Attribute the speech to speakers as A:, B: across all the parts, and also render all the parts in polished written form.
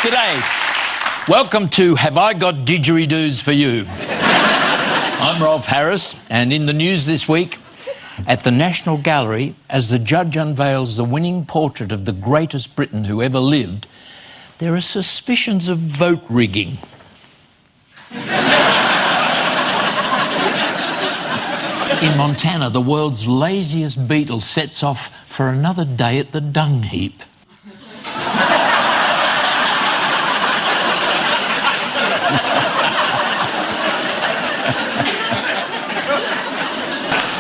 A: G'day. Welcome to Have I Got Didgeridoos for You? I'm Rolf Harris, and in the news this week, at the National Gallery, as the judge unveils the winning portrait of the greatest Briton who ever lived, there are suspicions of vote rigging. In Montana, the world's laziest beetle sets off for another day at the dung heap.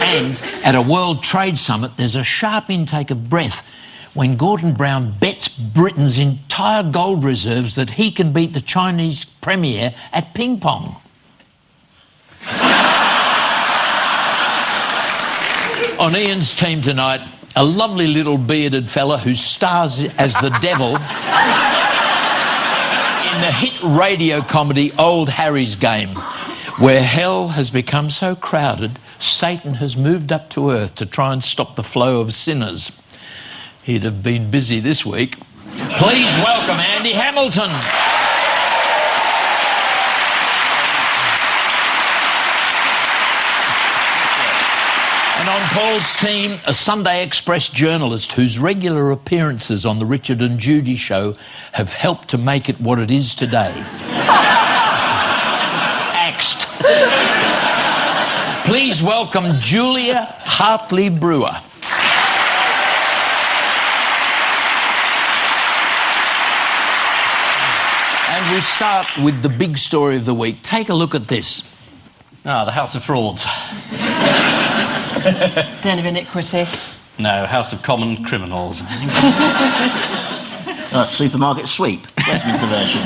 A: And at a World Trade Summit, there's a sharp intake of breath when Gordon Brown bets Britain's entire gold reserves that he can beat the Chinese premier at ping pong. On Ian's team tonight, a lovely little bearded fella who stars as the devil in the hit radio comedy Old Harry's Game, where hell has become so crowded, Satan has moved up to earth to try and stop the flow of sinners. He'd have been busy this week. Please welcome Andy Hamilton. And on Paul's team, a Sunday Express journalist whose regular appearances on the Richard and Judy show have helped to make it what it is today. Axed. Please welcome Julia Hartley-Brewer. And we start with the big story of the week. Take a look at this.
B: Ah, the House of Frauds.
C: Den of Iniquity.
B: No, House of Common Criminals.
D: Supermarket Sweep, Westminster version.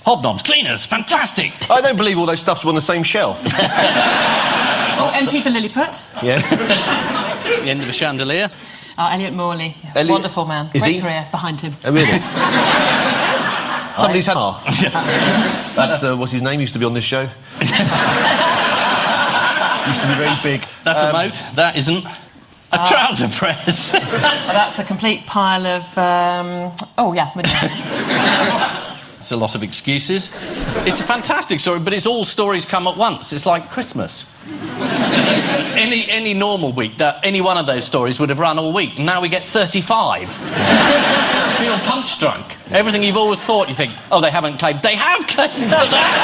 B: Hobnobs, cleaners, fantastic!
E: I don't believe all those stuffs were on the same shelf.
C: Oh, MP for Lilliput.
E: Yes.
B: The end of a chandelier.
C: Oh, Elliot Morley.
E: Elliot-
C: Wonderful man.
E: Is
C: Great
E: he?
C: career behind him.
E: Oh, really? Somebody's had... That's, what's his name? Used to be on this show. Used to be very big.
B: That's a moat. That isn't. A trouser press.
C: That's a complete pile of... oh, yeah.
B: It's a lot of excuses. It's a fantastic story, but it's all stories come at once. It's like Christmas. Any normal week, any one of those stories would have run all week, and now we get 35. You feel punch drunk. Everything you've always thought, you think, oh, they haven't claimed. They have claimed for that!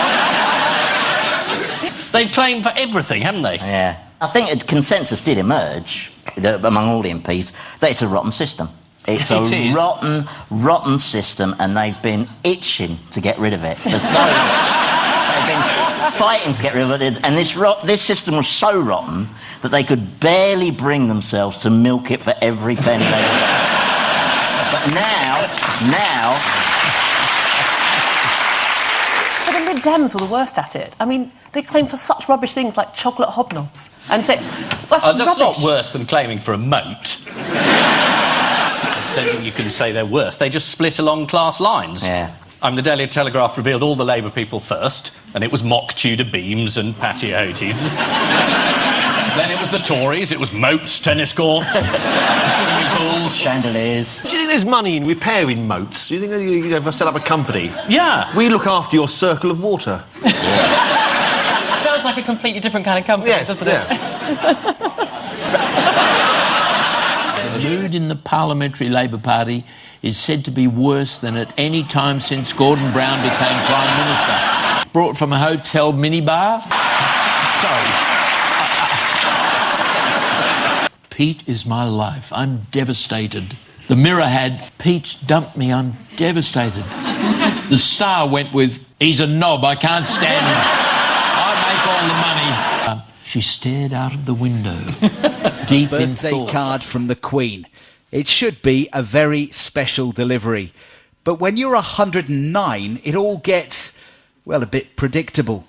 B: They've claimed for everything, haven't they?
D: Yeah. I think a consensus did emerge among all the MPs that it's a rotten system. It's a rotten system, and they've been itching to get rid of it for so long. They've been fighting to get rid of it, and this system was so rotten that they could barely bring themselves to milk it for every penny they got. But now...
C: But the Lib Dems were the worst at it. I mean, they claim for such rubbish things like chocolate hobnobs. And say, that's
B: that's
C: rubbish.
B: not worse than claiming for a moat. I don't think you can say they're worse. They just split along class lines.
D: Yeah.
B: The Daily Telegraph revealed all the Labour people first, and it was mock Tudor beams and patio hoties. Then it was the Tories, it was moats, tennis courts, swimming pools,
D: chandeliers.
E: Do you think there's money in repairing moats? Do you think you ever set up a company?
B: Yeah.
E: We look after your circle of water.
C: Sounds like a completely different kind of company, doesn't it?
A: The mood in the Parliamentary Labour Party is said to be worse than at any time since Gordon Brown became Prime Minister. Brought from a hotel minibar. Sorry. Pete is my life. I'm devastated. The Mirror had, Pete dumped me, I'm devastated. The Star went with, he's a knob, I can't stand him. I make all the money. She stared out of the window, deep in thought.
F: Birthday card from the Queen. It should be a very special delivery. But when you're 109, it all gets, well, a bit predictable.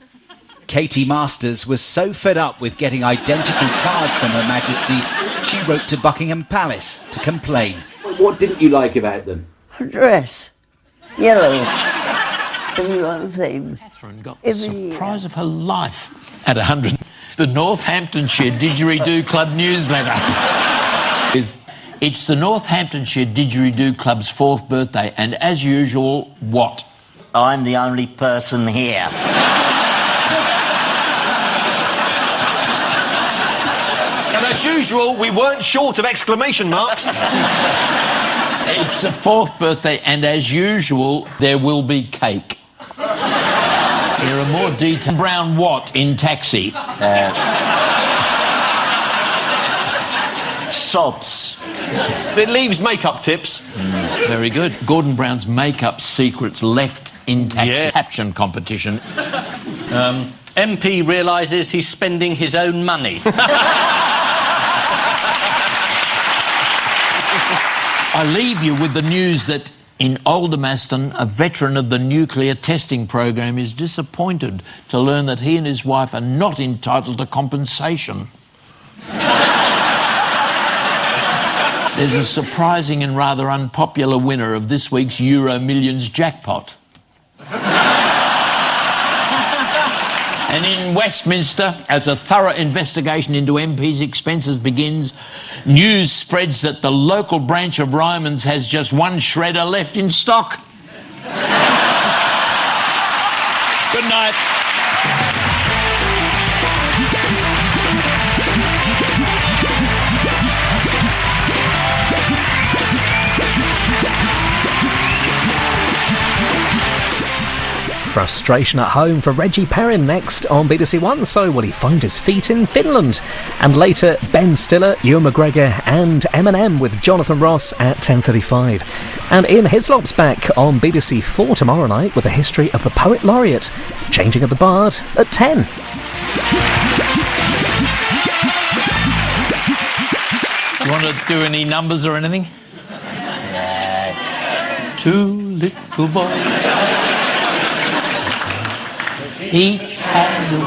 F: Katie Masters was so fed up with getting identical cards from Her Majesty, she wrote to Buckingham Palace to complain.
G: What didn't you like about them?
H: Her dress. Yellow. Everyone same.
A: Catherine got the surprise of her life at 100. The Northamptonshire Didgeridoo Club newsletter. It's the Northamptonshire Didgeridoo Club's 4th birthday, and as usual, what?
D: I'm the only person here.
E: And as usual, we weren't short of exclamation marks.
A: It's the 4th birthday, and as usual, there will be cake. There are more details. Brown what in Taxi?
D: Sobs.
E: So it leaves makeup tips.
A: Very good. Gordon Brown's makeup secrets left in Taxi. Caption competition.
B: MP realises he's spending his own money.
A: I leave you with the news that in Aldermaston, a veteran of the nuclear testing program is disappointed to learn that he and his wife are not entitled to compensation. There's a surprising and rather unpopular winner of this week's Euro Millions jackpot. And in Westminster, as a thorough investigation into MPs' expenses begins, news spreads that the local branch of Ryman's has just one shredder left in stock. Good night.
I: Frustration at home for Reggie Perrin next on BBC One. So will he find his feet in Finland? And later, Ben Stiller, Ewan McGregor and Eminem with Jonathan Ross at 10:35. And Ian Hislop's back on BBC 4 tomorrow night with a history of the Poet Laureate, Changing of the Bard at 10.
A: You want to do any numbers or anything?
D: Yes.
A: 2 little boys, each had a